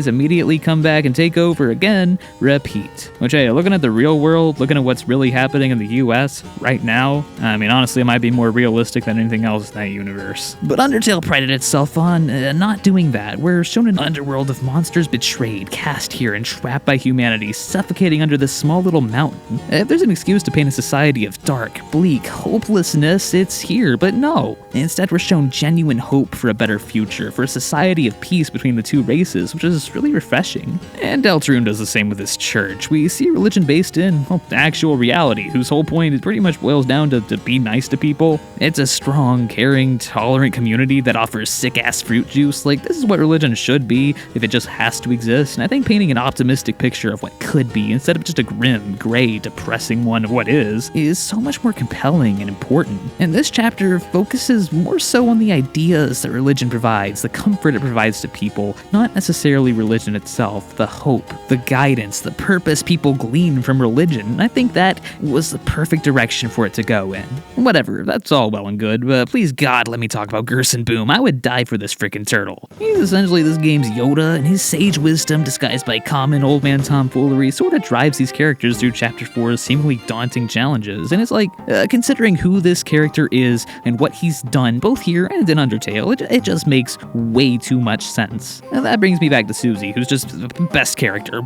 immediately come back and take over again, repeat. Which, hey, looking at the real world, looking at what's really happening in the US right now, I mean, honestly, it might be more realistic than anything else in that universe. But Undertale prided itself on not doing that. We're shown an underworld of monsters betrayed, cast here and trapped by humanity, suffocating under this small little mountain. If there's an excuse to paint a society of dark, bleak hopelessness, it's here, but no. Instead, we're shown genuine hope for a better future, for a society of peace between the two races, which is really refreshing. And Deltarune does the same with his church. We see religion based in, well, actual reality, whose whole point pretty much boils down to be nice to people. It's a strong, caring, tolerant community that offers sick-ass fruit juice. Like, this is what religion should be if it just has to exist. And I think painting an optimistic picture of what could be, instead of just a grim, gray, depressing one of what is so much more compelling and important. And this chapter focuses more so on the ideas that religion provides, the comfort it provides to people, not necessarily religion itself, the hope, the guidance, the purpose people glean from religion. And I think that was the perfect direction for it to go in. Whatever, that's all well and good, but please God, let me talk about Gerson Boom. I would die for this frickin' turtle. He's essentially this game's Yoda, and his sage wisdom, disguised by common old man tomfoolery, sort of drives these characters through Chapter 4's seemingly daunting challenges. And it's like, considering who this character is and what he's done, both here and in Undertale, it just makes way too much sense. And that brings me back to Susie, who's just best character.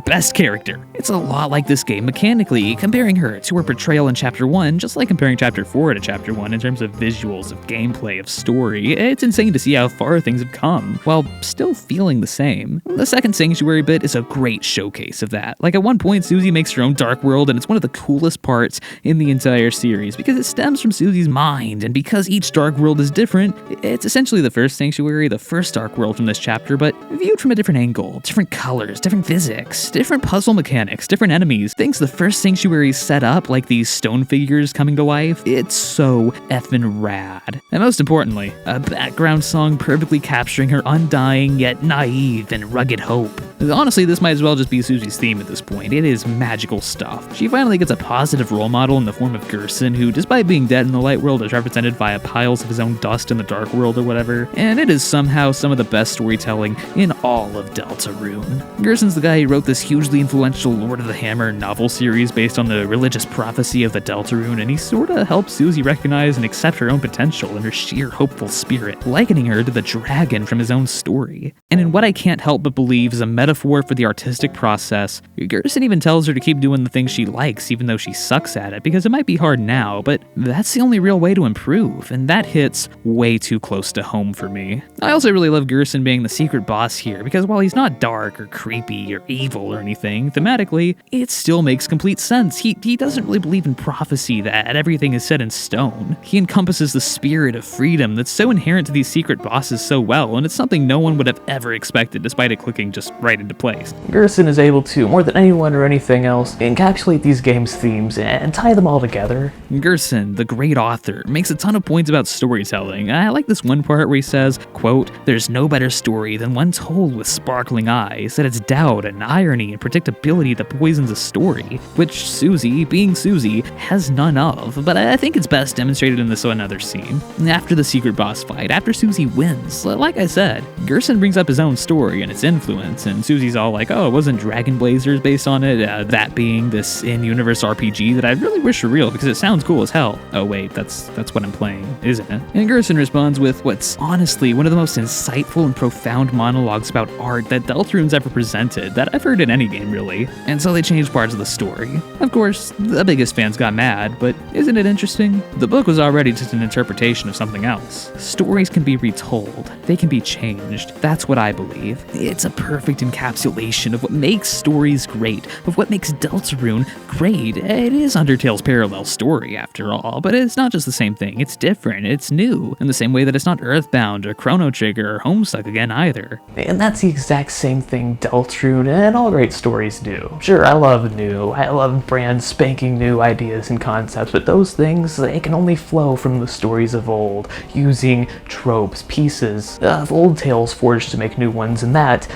It's a lot like this game mechanically, comparing her to her portrayal in Chapter Chapter 1, just like comparing Chapter 4 to Chapter 1 in terms of visuals, of gameplay, of story, it's insane to see how far things have come, while still feeling the same. The second Sanctuary bit is a great showcase of that. Like, at one point, Susie makes her own dark world, and it's one of the coolest parts in the entire series, because it stems from Susie's mind, and because each dark world is different, it's essentially the first Sanctuary, the first dark world from this chapter, but viewed from a different angle, different colors, different physics, different puzzle mechanics, different enemies, things the first Sanctuary set up, like these stone figures coming to life. It's so effing rad. And most importantly, a background song perfectly capturing her undying yet naive and rugged hope. Honestly, this might as well just be Susie's theme at this point. It is magical stuff. She finally gets a positive role model in the form of Gerson, who, despite being dead in the light world, is represented via piles of his own dust in the dark world or whatever, and it is somehow some of the best storytelling in all of Deltarune. Gerson's the guy who wrote this hugely influential Lord of the Hammer novel series based on the religious prophecy of the Deltarune, and he sorta helps Susie recognize and accept her own potential and her sheer hopeful spirit, likening her to the dragon from his own story. And in what I can't help but believe is a metaphor for the artistic process, Gerson even tells her to keep doing the things she likes even though she sucks at it, because it might be hard now, but that's the only real way to improve, and that hits way too close to home for me. I also really love Gerson being the secret boss here, because while he's not dark or creepy or evil or anything, thematically, it still makes complete sense. He doesn't really believe in prophecy that everything is set in stone. He encompasses the spirit of freedom that's so inherent to these secret bosses so well, and it's something no one would have ever expected despite it clicking just right into place. Gerson is able to, more than anyone or anything else, encapsulate these games' themes and tie them all together. Gerson, the great author, makes a ton of points about storytelling. I like this one part where he says, quote, "There's no better story than one told with sparkling eyes, that it's doubt and irony and predictability that poisons a story," which Susie, being Susie, has none of, but I think it's best demonstrated in this another scene. After the secret boss fight, after Susie wins, like I said, Gerson brings up his own story and its influence, and Susie's all like, oh, it wasn't Dragon Blazers based on it, that being this in-universe RPG that I really wish were real because it sounds cool as hell. Oh wait, that's what I'm playing, isn't it? And Gerson responds with what's honestly one of the most insightful and profound monologues about art that Deltarune's ever presented that I've heard in any game really, and so they changed parts of the story. Of course, the biggest fans got mad, but isn't it interesting? The book was already just an interpretation of something else. Stories can be retold, they can be changed. That's what I believe. It's a perfect encapsulation of what makes stories great, of what makes Deltarune great. It is Undertale's parallel story after all, but it's not just the same thing, it's different, it's new, in the same way that it's not Earthbound or Chrono Trigger or Homestuck again either. And that's the exact same thing Deltarune and all great stories do. Sure, I love new, I love brand spanking new ideas and concepts, but those things, they can only flow from the stories of old, using tropes, pieces of old tales forged to make new ones, and that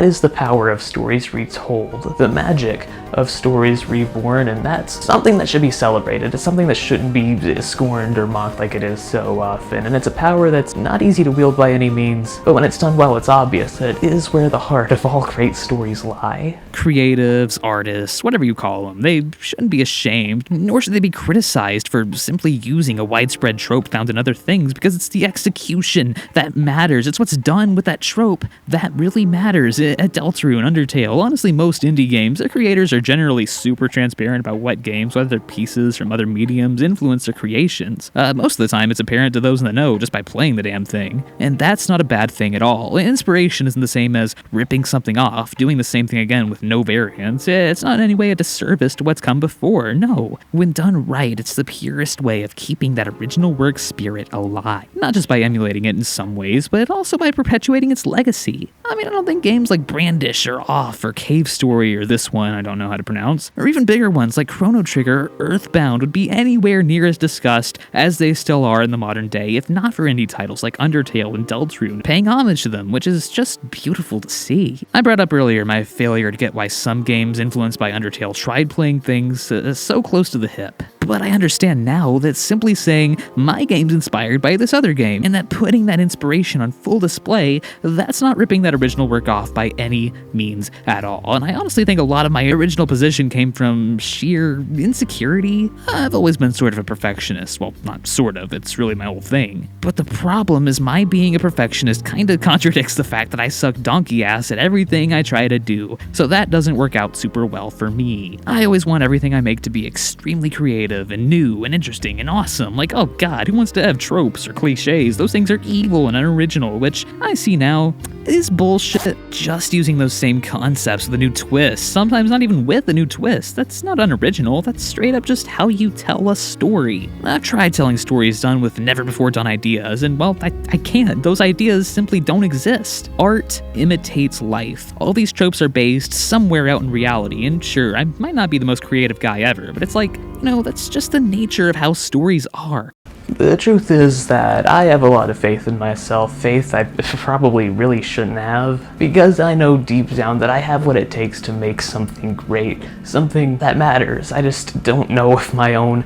is the power of stories retold, the magic of stories reborn, and that's something that should be celebrated. It's something that shouldn't be scorned or mocked like it is so often, and it's a power that's not easy to wield by any means, but when it's done well, it's obvious that it is where the heart of all great stories lie. Creatives, artists, whatever you call them, they shouldn't be ashamed, nor should they be criticized for simply using a widespread trope found in other things, because it's the execution that matters. It's what's done with that trope that really matters. At Deltarune, Undertale, honestly most indie games, their creators are generally super transparent about what games, whether they're pieces from other mediums, influence their creations. Most of the time it's apparent to those in the know just by playing the damn thing. And that's not a bad thing at all. Inspiration isn't the same as ripping something off, doing the same thing again with no variants. It's not in any way a disservice to what's come before, no. When done right, it's the purest way of keeping that original work spirit alive. Not just by emulating it in some ways, but also by perpetuating its legacy. I mean, I don't think games like Brandish or Off or Cave Story or this one I don't know how to pronounce, or even bigger ones like Chrono Trigger or Earthbound would be anywhere near as discussed as they still are in the modern day, if not for indie titles like Undertale and Deltarune paying homage to them, which is just beautiful to see. I brought up earlier my failure to get why some games influenced by Undertale tried playing things so close to the hip. But I understand now that simply saying, my game's inspired by this other game, and that putting that inspiration on full display, that's not ripping that original work off by any means at all. And I honestly think a lot of my original position came from sheer insecurity. I've always been sort of a perfectionist. Well, not sort of, it's really my whole thing. But the problem is my being a perfectionist kinda contradicts the fact that I suck donkey ass at everything I try to do. So that doesn't work out super well for me. I always want everything I make to be extremely creative, innovative and new and interesting and awesome. Like, oh god, who wants to have tropes or cliches? Those things are evil and unoriginal, which I see now is bullshit. Just using those same concepts with a new twist, sometimes not even with a new twist, that's not unoriginal, that's straight up just how you tell a story. I've tried telling stories done with never-before-done ideas, and well, I can't. Those ideas simply don't exist. Art imitates life. All these tropes are based somewhere out in reality, and sure, I might not be the most creative guy ever, but it's like, that's just the nature of how stories are. The truth is that I have a lot of faith in myself, faith I probably really shouldn't have, because I know deep down that I have what it takes to make something great, something that matters. I just don't know if my own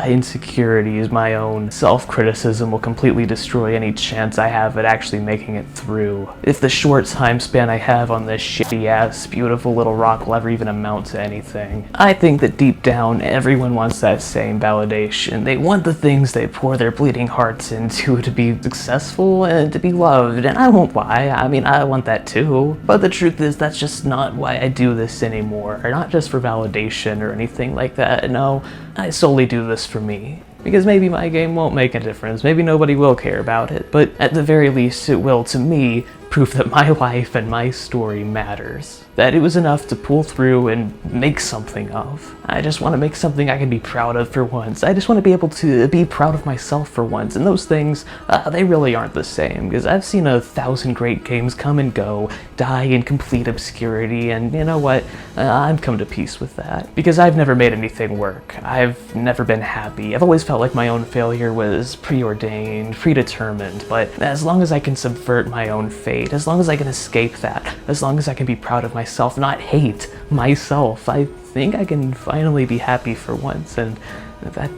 insecurities, my own self-criticism will completely destroy any chance I have at actually making it through. If the short time span I have on this shitty-ass, beautiful little rock will ever even amount to anything. I think that deep down, everyone wants that same validation. They want the things they pour their bleeding hearts into to be successful and to be loved, and I won't lie, I want that too. But the truth is, that's just not why I do this anymore. Not just for validation or anything like that, no. I solely do this for me. Because maybe my game won't make a difference, maybe nobody will care about it, but at the very least it will, to me, prove that my life and my story matters. That it was enough to pull through and make something of. I just want to make something I can be proud of for once. I just want to be able to be proud of myself for once, and those things, they really aren't the same, because I've seen 1,000 great games come and go, die in complete obscurity, and you know what? I've come to peace with that. Because I've never made anything work. I've never been happy. I've always felt like my own failure was preordained, predetermined, but as long as I can subvert my own fate, as long as I can escape that, as long as I can be proud of myself, not hate myself, I think I can finally be happy for once, and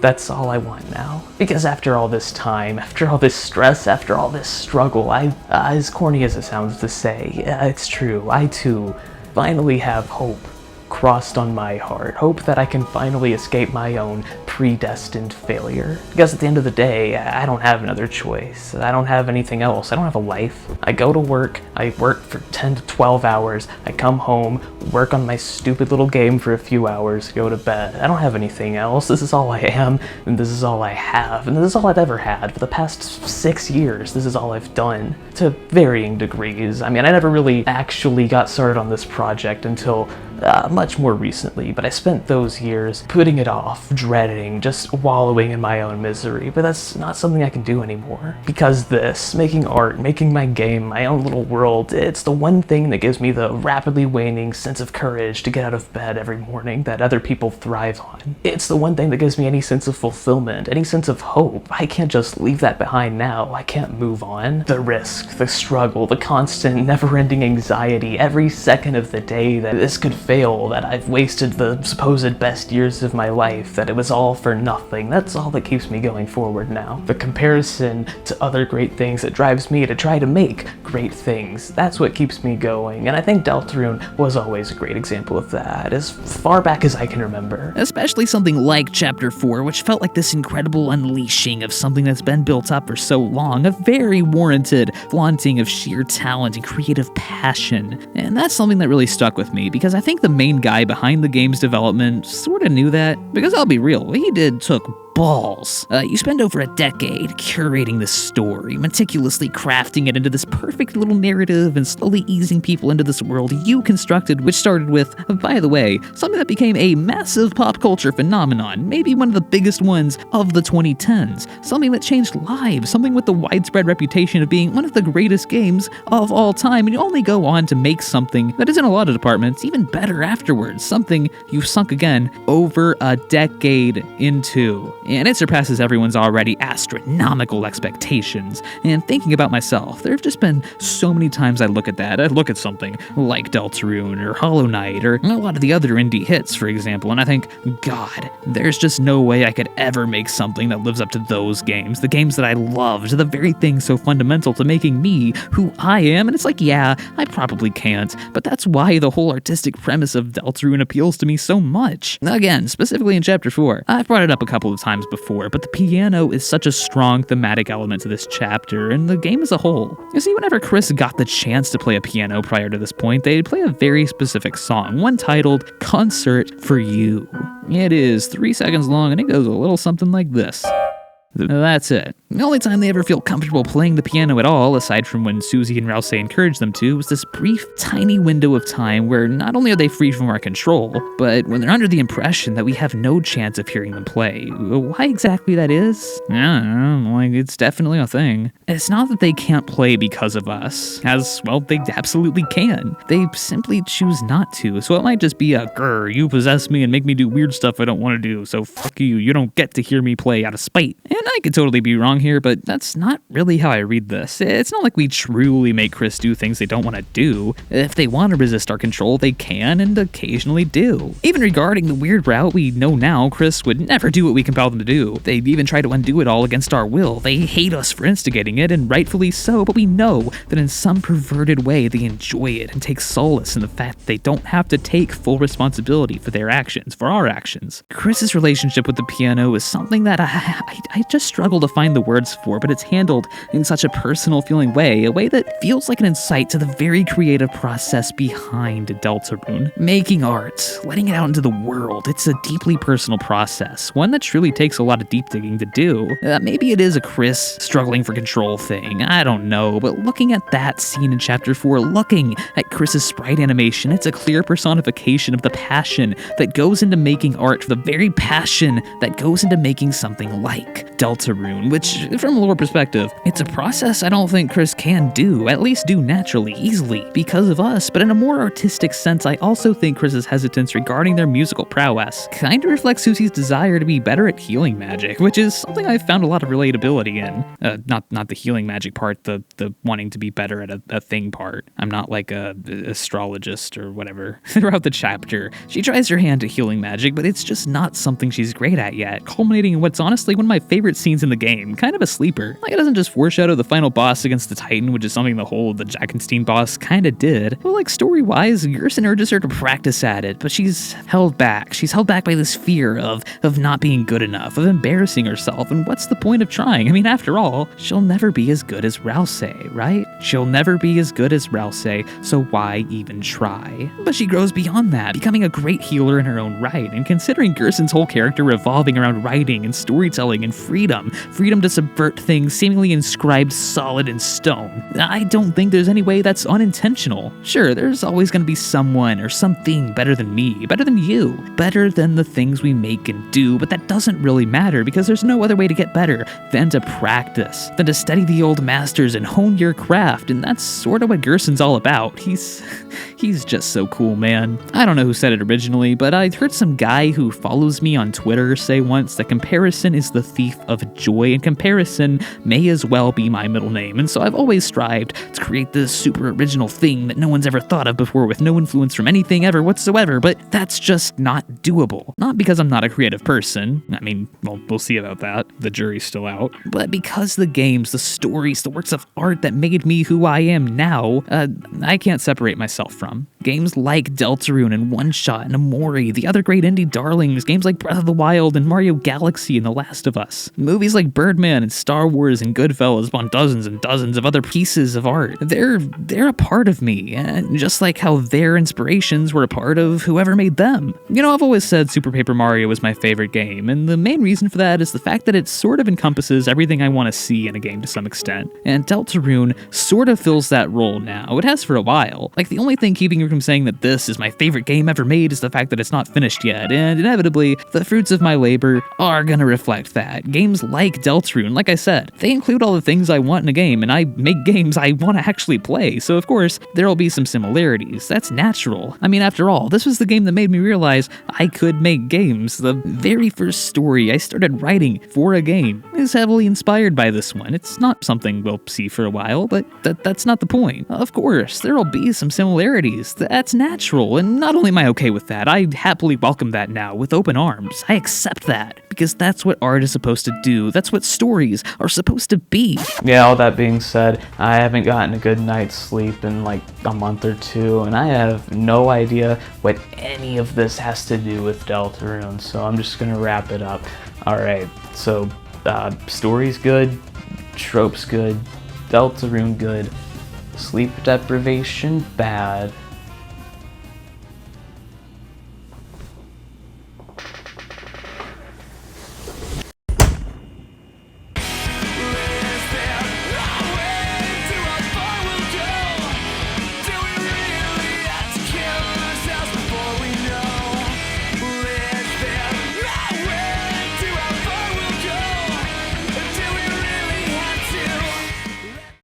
that's all I want now. Because after all this time, after all this stress, after all this struggle, as corny as it sounds to say, it's true, I too finally have hope crossed on my heart. Hope that I can finally escape my own predestined failure. Because at the end of the day, I don't have another choice. I don't have anything else. I don't have a life. I go to work, I work for 10 to 12 hours, I come home, work on my stupid little game for a few hours, go to bed. I don't have anything else. This is all I am, and this is all I have, and this is all I've ever had. For the past 6 years, this is all I've done, to varying degrees. I never really actually got started on this project until much more recently, but I spent those years putting it off, dreading, just wallowing in my own misery, but that's not something I can do anymore. Because this, making art, making my game, my own little world, it's the one thing that gives me the rapidly waning sense of courage to get out of bed every morning that other people thrive on. It's the one thing that gives me any sense of fulfillment, any sense of hope. I can't just leave that behind now. I can't move on. The risk, the struggle, the constant, never-ending anxiety, every second of the day that this could fail, that I've wasted the supposed best years of my life, that it was all for nothing. That's all that keeps me going forward now. The comparison to other great things that drives me to try to make great things. That's what keeps me going, and I think Deltarune was always a great example of that, as far back as I can remember. Especially something like Chapter 4, which felt like this incredible unleashing of something that's been built up for so long, a very warranted flaunting of sheer talent and creative passion. And that's something that really stuck with me, because I think the main guy behind the game's development sort of knew that. Because I'll be real, what he did took balls. You spend over a decade curating this story, meticulously crafting it into this perfect little narrative and slowly easing people into this world you constructed, which started with, by the way, something that became a massive pop culture phenomenon, maybe one of the biggest ones of the 2010s, something that changed lives, something with the widespread reputation of being one of the greatest games of all time, and you only go on to make something that is in a lot of departments even better afterwards, something you've sunk again over a decade into. And it surpasses everyone's already astronomical expectations. And thinking about myself, there have just been so many times I look at that. I look at something like Deltarune or Hollow Knight or a lot of the other indie hits, for example, and I think, God, there's just no way I could ever make something that lives up to those games, the games that I loved, the very thing so fundamental to making me who I am. And it's like, yeah, I probably can't, but that's why the whole artistic premise of Deltarune appeals to me so much. Again, specifically in Chapter 4, I've brought it up a couple of times times before, but the piano is such a strong thematic element to this chapter and the game as a whole. You see, whenever Chris got the chance to play a piano prior to this point, they'd play a very specific song, one titled Concert for You. It is 3 seconds long and it goes a little something like this. That's it. The only time they ever feel comfortable playing the piano at all, aside from when Susie and Rousey encourage them to, was this brief, tiny window of time where not only are they free from our control, but when they're under the impression that we have no chance of hearing them play. Why exactly that is? I don't know, like, it's definitely a thing. It's not that they can't play because of us, as, well, they absolutely can. They simply choose not to, so it might just be a, grr, you possess me and make me do weird stuff I don't want to do, so fuck you, you don't get to hear me play out of spite. And I could totally be wrong here, but that's not really how I read this. It's not like we truly make Chris do things they don't want to do. If they want to resist our control, they can and occasionally do. Even regarding the weird route, we know now Chris would never do what we compel them to do. They'd even try to undo it all against our will. They hate us for instigating it, and rightfully so, but we know that in some perverted way they enjoy it and take solace in the fact that they don't have to take full responsibility for their actions, for our actions. Chris's relationship with the piano is something that I just struggle to find the words for, but it's handled in such a personal feeling way, a way that feels like an insight to the very creative process behind Deltarune. Making art, letting it out into the world, it's a deeply personal process, one that truly takes a lot of deep digging to do. Maybe it is a Chris struggling for control thing, I don't know, but looking at that scene in Chapter 4, looking at Chris's sprite animation, it's a clear personification of the passion that goes into making art, the very passion that goes into making something like Deltarune, which, from a lore perspective, it's a process I don't think Chris can do, at least do naturally, easily, because of us, but in a more artistic sense, I also think Chris's hesitance regarding their musical prowess kind of reflects Susie's desire to be better at healing magic, which is something I've found a lot of relatability in. Not the healing magic part, the wanting to be better at a thing part. I'm not like a astrologist or whatever. Throughout the chapter, she tries her hand at healing magic, but it's just not something she's great at yet, culminating in what's honestly one of my favorite scenes in the game, kind of a sleeper. Like, it doesn't just foreshadow the final boss against the Titan, which is something the whole the Jackenstein boss kinda did. Well, like, story-wise, Gerson urges her to practice at it, but she's held back. She's held back by this fear of not being good enough, of embarrassing herself, and what's the point of trying? I mean, after all, she'll never be as good as Rousey, right? She'll never be as good as Rousey, so why even try? But she grows beyond that, becoming a great healer in her own right, and considering Gerson's whole character revolving around writing and storytelling and freedom to subvert things seemingly inscribed solid in stone, I don't think there's any way that's unintentional. Sure, there's always going to be someone or something better than me, better than you, better than the things we make and do, but that doesn't really matter because there's no other way to get better than to practice, than to study the old masters and hone your craft, and that's sort of what Gerson's all about. He's just so cool, man. I don't know who said it originally, but I heard some guy who follows me on Twitter say once that comparison is the thief of joy, and comparison may as well be my middle name, and so I've always strived to create this super original thing that no one's ever thought of before with no influence from anything ever whatsoever, but that's just not doable. Not because I'm not a creative person, I mean, well, we'll see about that, the jury's still out, but because the games, the stories, the works of art that made me who I am now, I can't separate myself from. Games like Deltarune and One Shot and Amori, the other great indie darlings, games like Breath of the Wild and Mario Galaxy and The Last of Us, movies like Birdman and Star Wars and Goodfellas spawn dozens and dozens of other pieces of art. They're a part of me, and just like how their inspirations were a part of whoever made them. You know, I've always said Super Paper Mario was my favorite game, and the main reason for that is the fact that it sort of encompasses everything I want to see in a game to some extent, and Deltarune sort of fills that role now. It has for a while. Like, the only thing keeping me from saying that this is my favorite game ever made is the fact that it's not finished yet, and inevitably, the fruits of my labor are gonna reflect that. Games like Deltarune, like I said, they include all the things I want in a game, and I make games I want to actually play, so of course, there'll be some similarities. That's natural. I mean, after all, this was the game that made me realize I could make games. The very first story I started writing for a game is heavily inspired by this one. It's not something we'll see for a while, but that's not the point. Of course, there'll be some similarities. That's natural, and not only am I okay with that, I happily welcome that now with open arms. I accept that, because that's what art is supposed to do. That's what stories are supposed to be. Yeah, all that being said, I haven't gotten a good night's sleep in like a month or two, and I have no idea what any of this has to do with Deltarune, so I'm just gonna wrap it up. Alright, So, story's good, tropes good, Deltarune good, sleep deprivation bad.